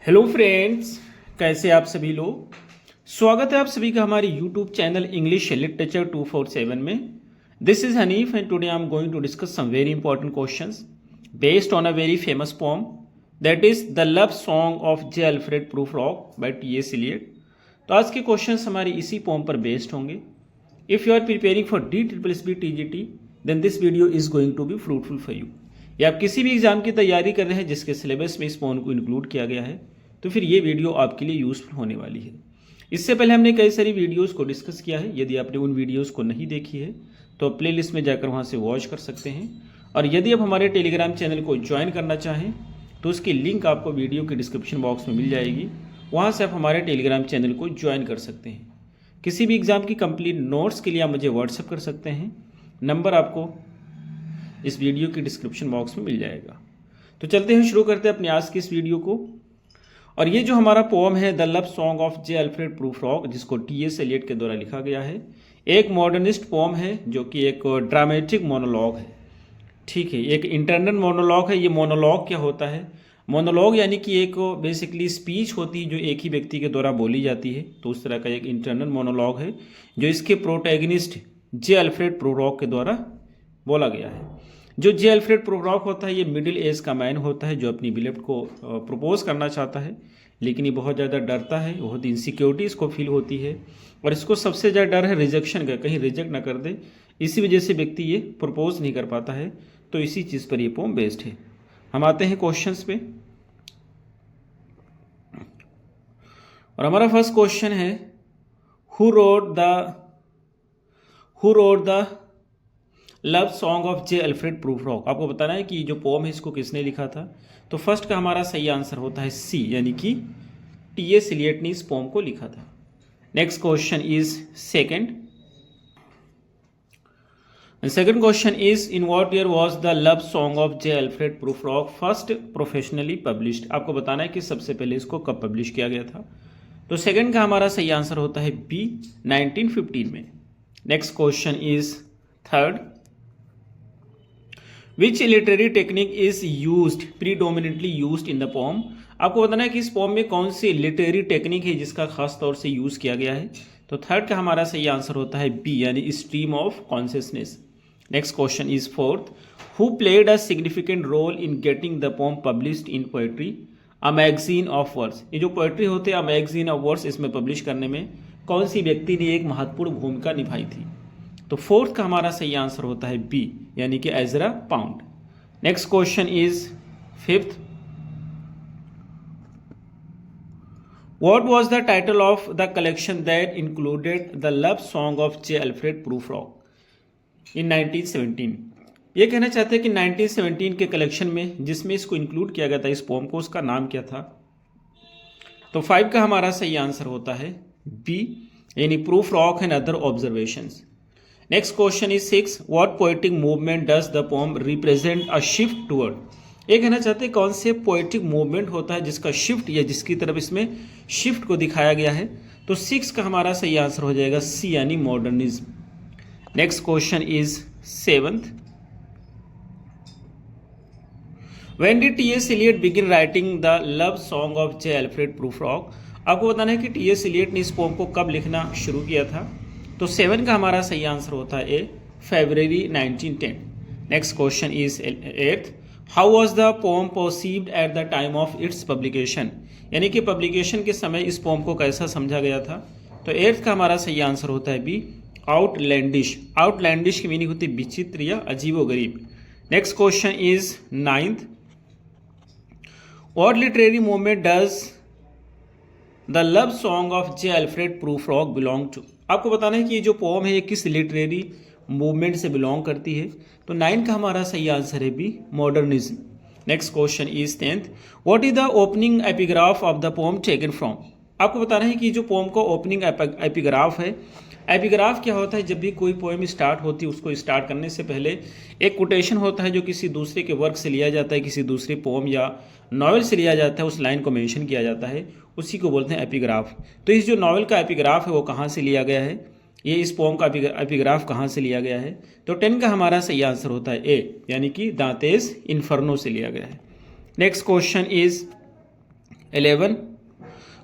Hello friends, कैसे आप सभी लोग। स्वागत है आप सभी का हमारे यूट्यूब चैनल इंग्लिश लिटरेचर 247 में। This is Hanif and today I am going to discuss some very important questions based on a very famous poem that is the love song of J Alfred Prufrock by T S. Eliot. तो आज के questions हमारे इसी pome पर based होंगे। If you are preparing for DSSB TGT then this video is going to be fruitful for you. या आप किसी भी एग्जाम की तैयारी कर रहे हैं जिसके सिलेबस में इस पोम को इंक्लूड किया गया है तो फिर ये वीडियो आपके लिए यूजफुल होने वाली है। इससे पहले हमने कई सारी वीडियोस को डिस्कस किया है। यदि आपने उन वीडियोस को नहीं देखी है तो प्लेलिस्ट में जाकर वहाँ से वॉच कर सकते हैं। और यदि आप हमारे टेलीग्राम चैनल को ज्वाइन करना चाहें तो उसकी लिंक आपको वीडियो के डिस्क्रिप्शन बॉक्स में मिल जाएगी। वहाँ से आप हमारे टेलीग्राम चैनल को ज्वाइन कर सकते हैं। किसी भी एग्ज़ाम की कंप्लीट नोट्स के लिए आप मुझे व्हाट्सएप कर सकते हैं। नंबर आपको इस वीडियो के डिस्क्रिप्शन बॉक्स में मिल जाएगा। तो चलते हैं, शुरू करते हैं अपने आज की इस वीडियो को। और ये जो हमारा पोम है the love song of J Alfred Prufrock, जिसको टी.एस. एलियट के द्वारा लिखा गया है, एक मॉडर्निस्ट पोम है जो कि एक ड्रामेटिक मोनोलॉग है। ठीक है, एक इंटरनल मोनोलॉग है। ये मोनोलॉग क्या होता है? मोनोलॉग यानी कि एक बेसिकली स्पीच होती है जो एक ही व्यक्ति के द्वारा बोली जाती है। तो उस तरह का एक इंटरनल मोनोलॉग है जो इसके प्रोटैगनिस्ट जे अल्फ्रेड प्रूफरॉक के द्वारा बोला गया है। जो जे अल्फ्रेड प्रूफरॉक होता है ये मिडिल एज का मैन होता है जो अपनी बिलेव्ड को प्रपोज करना चाहता है, लेकिन ये बहुत ज़्यादा डरता है, बहुत इनसिक्योरिटी इसको फील होती है और इसको सबसे ज़्यादा डर है रिजेक्शन का, कहीं रिजेक्ट ना कर दे। इसी वजह से व्यक्ति ये प्रपोज नहीं कर पाता है। तो इसी चीज़ पर ये पोम बेस्ड है। हम आते हैं क्वेश्चंस पे और हमारा फर्स्ट क्वेश्चन है who wrote the love song of J Alfred Prufrock. आपको बताना है कि जो पोम है इसको किसने लिखा था। तो फर्स्ट का हमारा सही आंसर होता है सी, यानी कि टी.एस. एलियट ने इस पोम को लिखा था। Next question is second question is in what year was the love song of J Alfred Prufrock first professionally published. आपको बताना है कि सबसे पहले इसको कब पब्लिश किया गया था। तो सेकंड का हमारा सही आंसर होता है बी, 1915 में। Next question is third, which literary technique is used predominantly used in the pome. आपको बताना है कि इस पोम में कौन सी लिटरेरी टेक्निक है जिसका खास तौर से यूज किया गया है। तो थर्ड का हमारा सही आंसर होता है बी, यानी stream of consciousness. Next question is fourth, who played a significant role in getting the poem published in poetry a magazine of words. ये जो पोएट्री होते हैं अ मैगजीन ऑफ वर्ड्स, इसमें पब्लिश करने में कौन सी व्यक्ति ने एक महत्वपूर्ण भूमिका निभाई थी। तो फोर्थ का हमारा सही आंसर होता है बी, यानी कि Ezra Pound. Next question is fifth, what was the title of the collection that included the love song of J Alfred Prufrock in 1917। ये कहना चाहते हैं कि 1917 के कलेक्शन में जिसमें इसको इंक्लूड किया गया था इस पोम को, उसका नाम क्या था। तो 5 का हमारा सही आंसर होता है बी, यानी Prufrock and other observations. Next question is 6, what poetic movement does the poem represent a shift toward. ये कहना चाहते हैं कौन से पोएटिक मूवमेंट होता है जिसका शिफ्ट या जिसकी तरफ इसमें शिफ्ट को दिखाया गया है। तो 6 का हमारा सही आंसर हो जाएगा सी, यानी modernism. Next question is 7th, when did T S. Eliot begin writing the love song of J Alfred Prufrock. आपको बताना है कि टी.एस. एलियट ने इस पोम को कब लिखना शुरू किया था। तो 7 का हमारा सही आंसर होता है ए, February 1910। Next question is 8th, how was the pome perceived at the time of its publication. यानी कि पब्लिकेशन के समय इस पोम को कैसा समझा गया था। तो 8th का हमारा सही आंसर होता है बी, आउटलैंडिश। आउटलैंडिश की मीनिंग होती है विचित्र या अजीबोगरीब। Next question is 9th, what literary movement does the love song of J Alfred Prufrock belong to. आपको बताना है कि ये जो पोम है ये किस लिटरेरी मूवमेंट से बिलोंग करती है। तो 9 का हमारा सही आंसर है B, modernism. Next question is 10th, what is the opening epigraph of the poem taken from. आपको बताना है कि जो पोम का ओपनिंग एपिग्राफ है, एपिग्राफ क्या होता है, जब भी कोई पोएम स्टार्ट होती है उसको स्टार्ट करने से पहले एक कोटेशन होता है जो किसी दूसरे के वर्क से लिया जाता है, किसी दूसरे पोम या नॉवल से लिया जाता है, उस लाइन को मेंशन किया जाता है, उसी को बोलते हैं एपिग्राफ। तो इस जो नॉवल का एपिग्राफ है वो कहाँ से लिया गया है, ये इस पोम का एपिग्राफ कहाँ से लिया गया है। तो 10 का हमारा सही आंसर होता है ए, यानी कि दांतेस इन्फर्नो से लिया गया है। Next question is 11.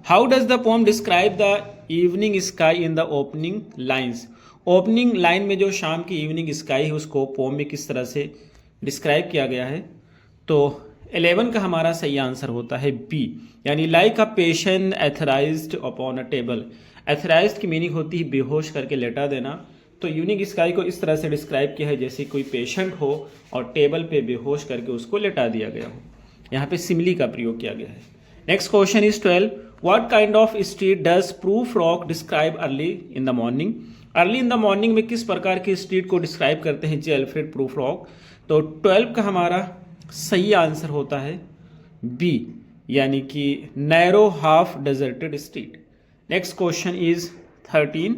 How does the pome describe the evening sky in the opening lines? Opening line में जो शाम की इवनिंग स्काई है उसको पोम में किस तरह से डिस्क्राइब किया गया है? तो 11 का हमारा सही आंसर होता है बी, यानी like a patient etherized upon a table. Etherized की मीनिंग होती है बेहोश करके लेटा देना, तो इवनिंग स्काई को इस तरह से डिस्क्राइब किया है जैसे कोई पेशेंट हो और टेबल पे बेहोश करके उसको लेटा दिया गया हो। यहाँ पे सिमिली का प्रयोग किया गया है। Next question is 12. What kind of street does proof rock describe early in the morning? Early in the morning में किस प्रकार की स्ट्रीट को डिस्क्राइब करते हैं जे अल्फ्रेड प्रूफ रॉक? तो 12 का हमारा सही आंसर होता है बी, यानी कि narrow half deserted street. Next question is 13.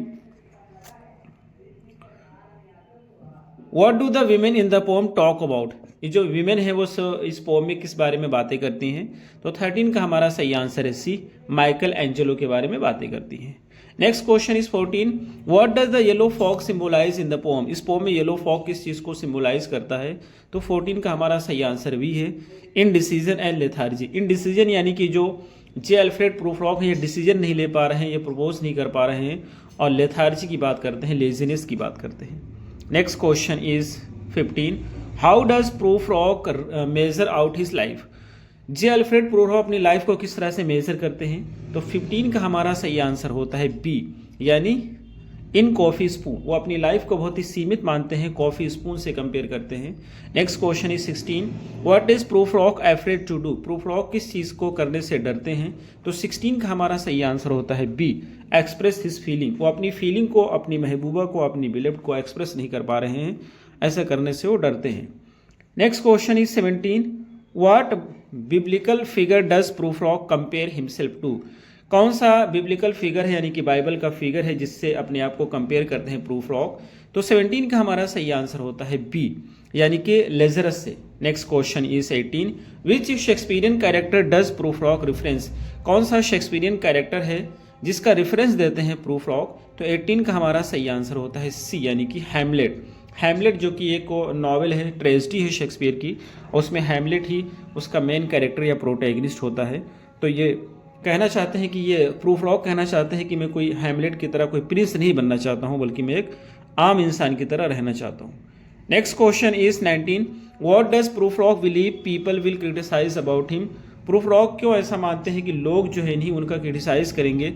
What do the women in the pome talk about? ये जो वीमेन है वो इस पोम में किस बारे में बातें करती हैं? तो 13 का हमारा सही आंसर है सी, माइकल एंजेलो के बारे में बातें करती हैं। Next question is 14. What does the yellow fog symbolize in the poem? इस पोम में येलो फॉग किस चीज को सिंबलाइज करता है? तो 14 का हमारा सही आंसर भी है, इनडिसीजन एंड लेथार्जी। इनडिसीजन यानी कि जो जे अल्फ्रेड प्रूफ रॉक है ये डिसीजन नहीं ले पा रहे हैं, ये प्रपोज नहीं कर पा रहे हैं, और लेथार्जी की बात करते हैं, लेजीनेस की बात करते हैं। Next question is 15. How does Prufrock measure out his life? J Alfred Prufrock अपनी लाइफ को किस तरह से मेजर करते हैं? तो 15 का हमारा सही आंसर होता है बी, यानी इन कॉफी स्पून। वो अपनी लाइफ को बहुत ही सीमित मानते हैं, कॉफी स्पून से कंपेयर करते हैं। Next question is 16. What is Prufrock afraid to do? Prufrock किस चीज को करने से डरते हैं? तो 16 का हमारा सही आंसर होता है बी, एक्सप्रेस हिज फीलिंग। वो अपनी फीलिंग को, अपनी महबूबा को, अपनी बिलेव्ड को एक्सप्रेस नहीं कर पा रहे हैं, ऐसा करने से वो डरते हैं। Next question is 17. What biblical figure does Prufrock compare himself to? कौन सा बिब्लिकल फिगर है, यानी कि बाइबल का फिगर है जिससे अपने आप को कंपेयर करते हैं प्रूफ रॉक? तो 17 का हमारा सही आंसर होता है बी, यानी कि लेजरस से। Next question is 18. Which Shakespearean character does proof rock reference? कौन सा शेक्सपियरियन कैरेक्टर है जिसका रेफरेंस देते हैं प्रूफ रॉक? तो 18 का हमारा सही आंसर होता है सी, यानी कि हैमलेट। हैमलेट जो कि एक नॉवेल है, ट्रेजेडी है शेक्सपियर की, और उसमें हैमलेट ही उसका मेन कैरेक्टर या प्रोटैगनिस्ट होता है। तो ये कहना चाहते हैं कि ये प्रूफ रॉक कहना चाहते हैं कि मैं कोई हैमलेट की तरह कोई प्रिंस नहीं बनना चाहता हूँ, बल्कि मैं एक आम इंसान की तरह रहना चाहता हूँ। Next question is 19. What does Prufrock believe people will criticize about him? Prufrock क्यों ऐसा मानते हैं कि लोग जो है नहीं उनका क्रिटिसाइज करेंगे?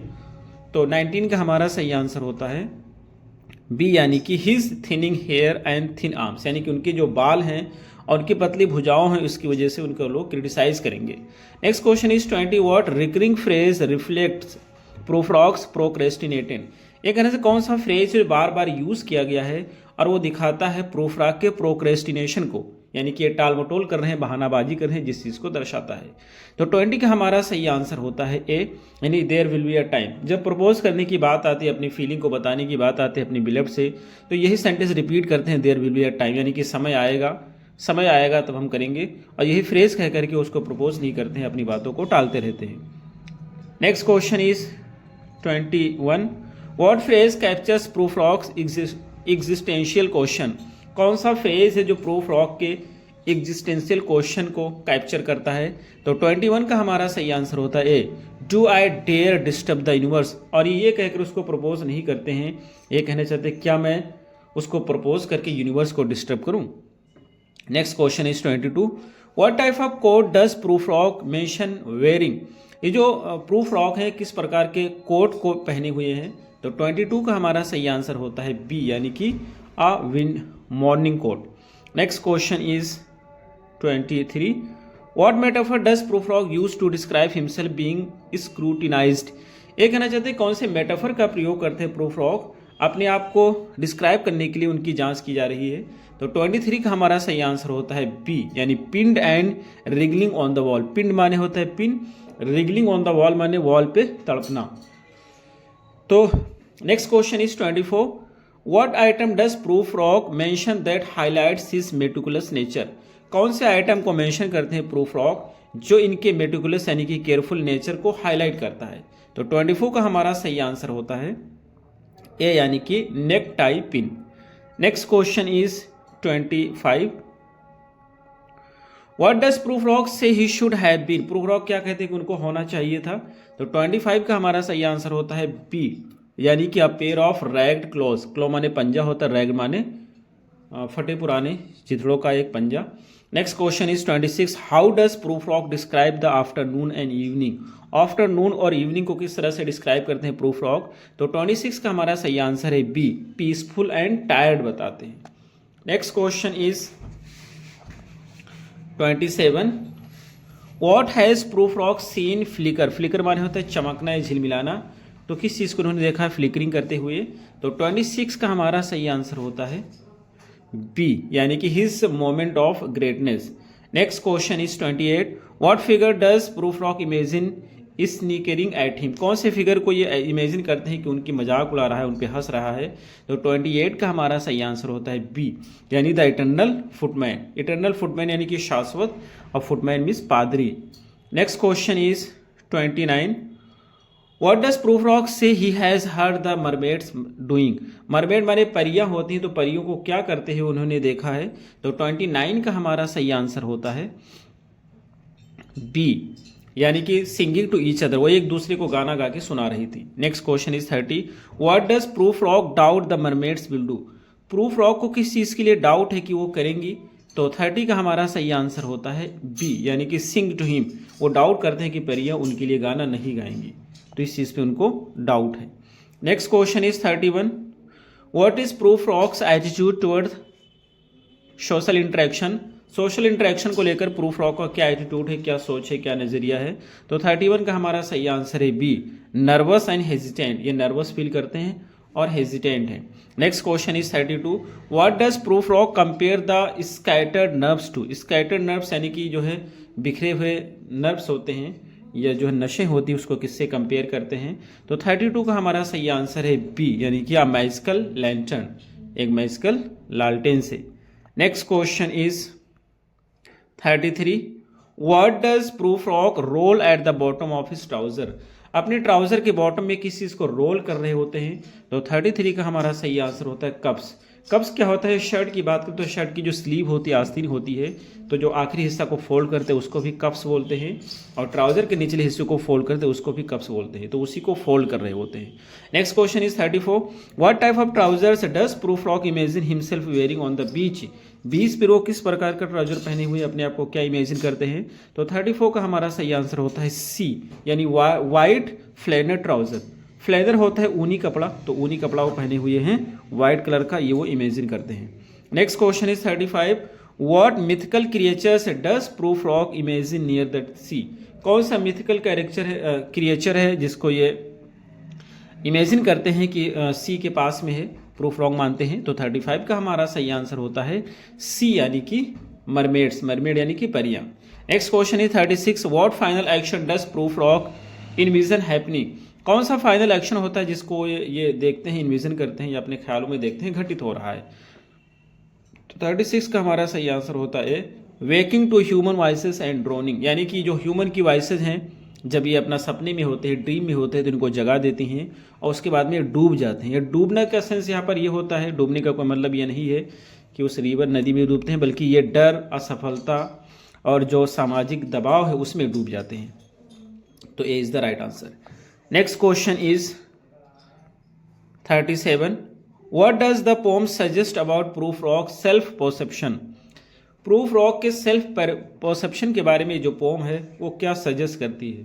तो 19 का हमारा सही आंसर होता है बी, यानी कि his thinning hair and thin arms, यानी कि उनके जो बाल हैं और उनकी पतली भुजाओं हैं उसकी वजह से उनको लोग क्रिटिसाइज करेंगे। Next question is 20. What recurring phrase reflects proof rocks procrastinating? ये कहने से कौन सा फ्रेज जो बार बार यूज किया गया है और वो दिखाता है प्रूफ रॉक के प्रोक्रेस्टिनेशन को, यानी कि ये टाल मटोल कर रहे हैं, बहानाबाजी कर रहे हैं, जिस चीज को दर्शाता है। तो 20 का हमारा सही आंसर होता है ए, यानी there will be a time. जब प्रपोज करने की बात आती है, अपनी फीलिंग को बताने की बात आती है अपनी बिलेव्ड से, तो यही सेंटेंस रिपीट करते हैं, there will be a time, यानी कि समय आएगा, समय आएगा तब हम करेंगे, और यही फ्रेज कह करके उसको प्रपोज नहीं करते हैं, अपनी बातों को टालते रहते हैं। Next question is 21. What phrase captures proof rocks existential question? कौन सा फ्रेज है जो प्रूफ रॉक के एग्जिस्टेंशियल क्वेश्चन को कैप्चर करता है? तो 21 का हमारा सही आंसर होता है A, do I dare disturb the universe. और ये कहकर उसको प्रपोज नहीं करते हैं, ये कहना चाहते हैं क्या मैं उसको प्रपोज करके यूनिवर्स को डिस्टर्ब करूं? Next question is 22. What type of coat does Prufrock mention wearing? ये जो प्रूफ रॉक है किस प्रकार के कोट को पहने हुए हैं? तो 22 का हमारा सही आंसर होता है बी, यानी कि a morning coat. Next question is 23. What metaphor does Prufrock use to describe himself being scrutinized? ये कहना चाहते हैं कौन से मेटाफर का प्रयोग करते हैं प्रूफ रॉक अपने आप को डिस्क्राइब करने के लिए उनकी जांच की जा रही है? तो 23 का हमारा सही आंसर होता है बी, यानी पिंड and wriggling on the wall. पिंड माने होता है pin, wriggling on the wall माने वॉल पे तड़पना। तो next question is 24. What item does Prufrock mention that highlights his meticulous nature? कौन से आइटम को मेंशन करते हैं प्रूफ रॉक जो इनके मेटिकुलस यानी कि केयरफुल नेचर को हाईलाइट करता है? तो 24 का हमारा सही आंसर होता है ए, यानी कि neck tie pin. Next question is 25. What does Prufrock say he should have been, Prufrock क्या कहते हैं कि उनको होना चाहिए था। तो 25 का हमारा सही आंसर होता है बी, यानी कि a pair of ragged claws, claw माने पंजा होता है, रैग्ड माने फटे पुराने चिथड़ों का एक पंजा। Next question is 26, how does proof rock describe the afternoon and evening, afternoon और इवनिंग को किस तरह से डिस्क्राइब करते हैं प्रूफ रॉक। तो 26 का हमारा सही आंसर है बी, पीसफुल एंड टायर्ड बताते हैं। Next question is 27, what has Prufrock seen flicker, flicker माने होता है चमकना या झिलमिलाना, तो किस चीज़ को उन्होंने देखा है फ्लिकरिंग करते हुए। तो 26 का हमारा सही आंसर होता है बी, यानी कि his moment of greatness. Next question is 28, what figure does Prufrock imagine snickering at him, कौन से फिगर को ये इमेजिन करते हैं कि उनकी मजाक उड़ा रहा है, उन पे हंस रहा है। तो 28 का हमारा सही आंसर होता है बी, यानी the eternal footman, eternal footman यानी कि शाश्वत, और फुटमैन मीन्स पादरी। Next question is 29, what does Prufrock say he has heard the mermaids doing, mermaid माने परियां होती हैं, तो परियों को क्या करते हैं उन्होंने देखा है। तो 29 का हमारा सही आंसर होता है बी, यानी कि सिंगिंग टू ईच अदर, वो एक दूसरे को गाना गा के सुना रही थी। Next question is 30, what does proof rock doubt the mermaids will do, proof rock को किस चीज़ के लिए डाउट है कि वो करेंगी। तो 30 का हमारा सही आंसर होता है बी, यानी कि सिंग टू हिम, वो डाउट करते हैं कि परियां उनके लिए गाना नहीं गाएंगी, तो इस चीज़ पे उनको डाउट है। Next question is 31, what is proof rocks attitude toward social interaction, social interaction को लेकर प्रूफ रॉक का क्या एटीट्यूड है, क्या सोच है, क्या नज़रिया है। तो 31 का हमारा सही आंसर है बी, नर्वस एंड हेजिटेंट, ये नर्वस फील करते हैं और हेजिटेंट है। Next question is 32, what does Prufrock compare the scattered nerves to, scattered nerves यानी कि जो है बिखरे हुए नर्व्स होते हैं या जो है नशें होती है उसको किससे कंपेयर करते हैं। तो 32 का हमारा सही आंसर है बी, यानी कि अ मैजिकल लैंटर्न, एक मैजिकल लालटेन से। Next question is 33, what does Prufrock roll at the bottom of his trouser, अपने ट्राउजर के बॉटम में किस चीज़ को रोल कर रहे होते हैं। तो 33 का हमारा सही आंसर होता है कप्स। कप्स क्या होता है, शर्ट की बात करें तो शर्ट की जो स्लीव होती है, आस्तीन होती है, तो जो आखिरी हिस्सा को फोल्ड करते हैं उसको भी कप्स बोलते हैं, और ट्राउजर के निचले हिस्से को फोल्ड करते हैं उसको भी कप्स बोलते हैं, तो उसी को फोल्ड कर रहे होते हैं। Next question is 34, what type of trousers does Prufrock imagine himself wearing on the beach, beach पर वो किस प्रकार का ट्राउजर पहने हुए अपने आप को क्या इमेजिन करते हैं। तो 34 का हमारा सही आंसर होता है सी, यानी वाइट फ्लेनर ट्राउजर, फ्लेदर होता है ऊनी कपड़ा, तो ऊनी कपड़ा वो पहने हुए हैं वाइट कलर का, ये वो इमेजिन करते हैं। Next question is 35, what mythical creatures does Prufrock imagine near the sea, कौन सा मिथिकल क्रिएचर है जिसको ये इमेजिन करते हैं कि सी के पास में है, प्रूफ रॉक मानते हैं। तो 35 का हमारा सही आंसर होता है सी, यानी कि मरमेड्स, मरमेड यानी कि परियां। Next question is 36, what final action does proof rock इनविजन happening, कौन सा फाइनल एक्शन होता है जिसको ये देखते हैं, इन्विजन करते हैं या अपने ख्यालों में देखते हैं घटित हो रहा है। तो 36 का हमारा सही आंसर होता है waking to human voices and droning, यानी कि जो ह्यूमन की वॉइसेस हैं जब ये अपना सपने में होते हैं, ड्रीम में होते हैं, तो इनको जगा देती हैं और उसके बाद में ये डूब जाते हैं। ये डूबने का सेंस यहाँ पर ये होता है, डूबने का कोई मतलब ये नहीं है कि उस रिवर नदी में डूबते हैं, बल्कि ये डर, असफलता और जो सामाजिक दबाव है उसमें डूब जाते हैं। तो A is the right answer. Next question is 37, what does the pome suggest about proof rock self perception, proof rock के सेल्फ परसेप्शन के बारे में जो पोम है वो क्या सजेस्ट करती है।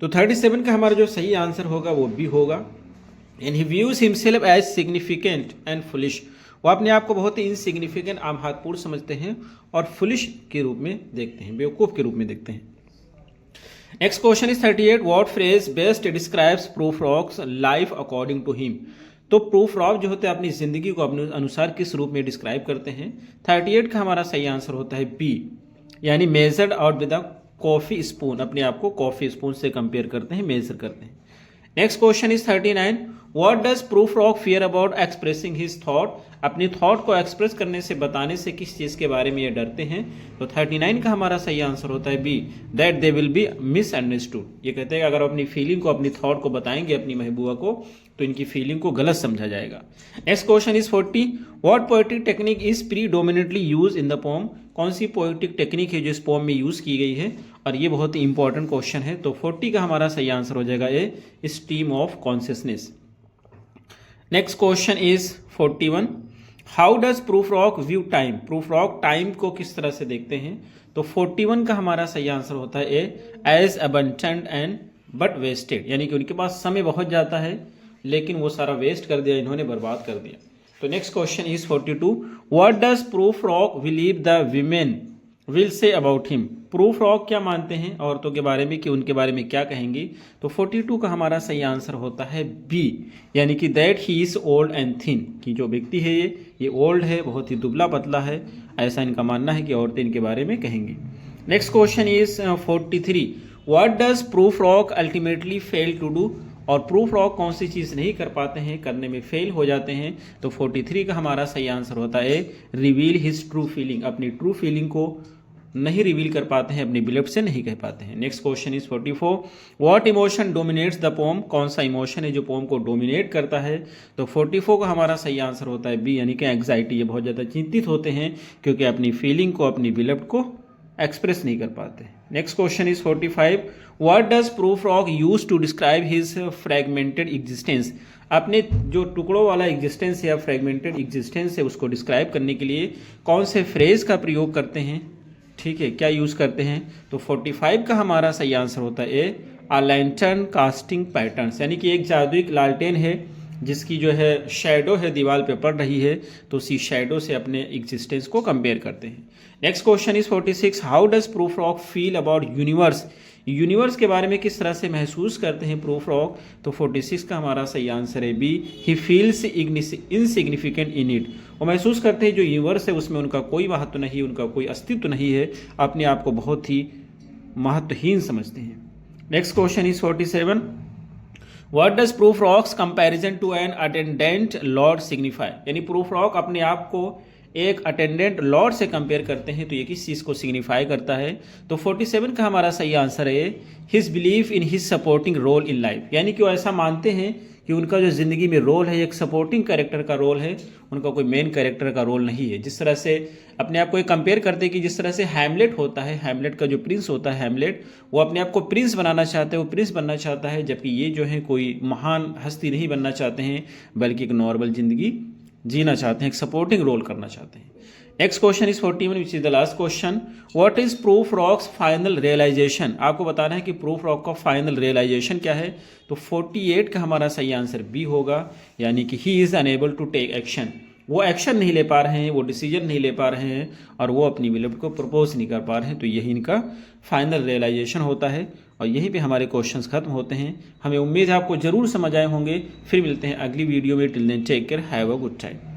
तो 37 का हमारा जो सही आंसर होगा वो भी होगा, and he views himself as significant and foolish, वो अपने आप को बहुत ही इनसिग्निफिकेंट, आघातपूर्ण समझते हैं और फुलिश के रूप में देखते हैं, बेवकूफ के रूप में देखते हैं। Next question is 38, what phrase best describes Prufrock's life according to him, तो प्रूफ रॉक जो होते हैं अपनी जिंदगी को अपने अनुसार किस रूप में डिस्क्राइब करते हैं। 38 का हमारा सही आंसर होता है बी, यानी measured out with the coffee spoon, अपने आप को कॉफी स्पून से कंपेयर करते हैं, मेजर करते हैं। Next question is 39, what does proof rock fear about expressing his thought, अपनी थॉट को एक्सप्रेस करने से, बताने से किस चीज़ के बारे में ये डरते हैं? तो 39 का हमारा सही आंसर होता है B, that they will be misunderstood. ये कहते हैं कि अगर अपनी फीलिंग को, अपनी थॉट को बताएंगे अपनी महबूबा को, तो इनकी फीलिंग को गलत समझा जाएगा। Next question is 40, what poetic technique is predominantly use in the pome? कौन सी पोएटिक टेक्निक है जो इस पोम में यूज की गई है? और ये बहुत ही इंपॉर्टेंट क्वेश्चन है। तो 40 का हमारा सही आंसर हो जाएगा A, stream of consciousness. Next question is 41, how does Prufrock view time? Prufrock time को किस तरह से देखते हैं? तो 41 का हमारा सही आंसर होता है A, as abundant and but wasted, यानी कि उनके पास समय बहुत जाता है लेकिन वो सारा वेस्ट कर दिया, इन्होंने बर्बाद कर दिया। तो next question is 42, what does Prufrock believe the women will say about him? Prufrock क्या मानते हैं औरतों के बारे में, कि उनके बारे में क्या कहेंगी? तो 42 का हमारा सही आंसर होता है बी, यानी कि that he is old and thin, कि जो व्यक्ति है ये ओल्ड है, बहुत ही दुबला पतला है, ऐसा इनका मानना है कि औरतें इनके बारे में कहेंगी। Next question is 43, what does Prufrock ultimately fail to do? और प्रूफरॉक कौन सी चीज़ नहीं कर पाते हैं, करने में फेल हो जाते हैं? तो 43 का हमारा सही आंसर होता है रिवील हिज ट्रू फीलिंग, अपनी ट्रू फीलिंग को नहीं रिवील कर पाते हैं, अपनी बिलीफ से नहीं कह पाते हैं। Next question is 44, what emotion dominates the pome? कौन सा इमोशन है जो पोम को डोमिनेट करता है? तो 44 का हमारा सही आंसर होता है बी, यानी कि एंग्जाइटी। ये बहुत ज़्यादा चिंतित होते हैं क्योंकि अपनी फीलिंग को, अपनी बिलीफ को एक्सप्रेस नहीं कर पाते। Next question is 45, what does Prufrock use to describe his fragmented existence? अपने जो टुकड़ों वाला एग्जिस्टेंस या फ्रेगमेंटेड एग्जिस्टेंस है उसको डिस्क्राइब करने के लिए कौन से फ्रेज का प्रयोग करते हैं? ठीक है, क्या यूज करते हैं? तो 45 का हमारा सही आंसर होता है ए, अ लैंटर्न कास्टिंग पैटर्न्स, यानी कि एक जादुई लालटेन है जिसकी जो है शैडो है दीवार पे पड़ रही है, तो उसी शैडो से अपने एग्जिस्टेंस को कंपेयर करते हैं। Next question is 46, how does Prufrock feel about universe? Universe के बारे में किस तरह से महसूस करते हैं प्रूफरॉक? तो 46 का हमारा सही आंसर है B, he feels insignificant in it. वो महसूस करते हैं जो यूनिवर्स है उसमें उनका कोई महत्व नहीं, उनका कोई अस्तित्व नहीं है, अपने आप को बहुत ही महत्वहीन समझते हैं। Next question is 47, what does Prufrock's comparison to an attendant lord signify? यानी प्रूफरॉक अपने आप को एक अटेंडेंट लॉर्ड से कंपेयर करते हैं, तो ये किस चीज़ को सिग्निफाई करता है? तो 47 का हमारा सही आंसर है his believe in his supporting role in life, यानी कि वो ऐसा मानते हैं कि उनका जो ज़िंदगी में रोल है एक सपोर्टिंग कैरेक्टर का रोल है, उनका कोई मेन कैरेक्टर का रोल नहीं है। जिस तरह से अपने आप को एक कंपेयर करते हैं कि जिस तरह से हैमलेट होता है, हैमलेट का जो प्रिंस होता है हैमलेट, वो अपने आप को प्रिंस बनाना चाहता है, वो प्रिंस बनना चाहता है, जबकि ये जो है कोई महान हस्ती नहीं बनना चाहते हैं, बल्कि एक नॉर्मल जिंदगी जीना चाहते हैं, एक सपोर्टिंग रोल करना चाहते हैं। Next question is 41 which is the last question, what is Prufrock's final realisation? आपको बताना है कि प्रूफरॉक का फाइनल रियलाइजेशन क्या है? तो 48 का हमारा सही आंसर बी होगा, यानी कि he is unable to take action. वो एक्शन नहीं ले पा रहे हैं, वो डिसीजन नहीं ले पा रहे हैं, और वो अपनी बिलीफ को प्रपोज नहीं कर पा रहे हैं। तो यही इनका फाइनल रियलाइजेशन होता है, और यहीं पे हमारे क्वेश्चंस खत्म होते हैं। हमें उम्मीद है आपको जरूर समझ आए होंगे। फिर मिलते हैं अगली वीडियो में। Till then take care, have a good time.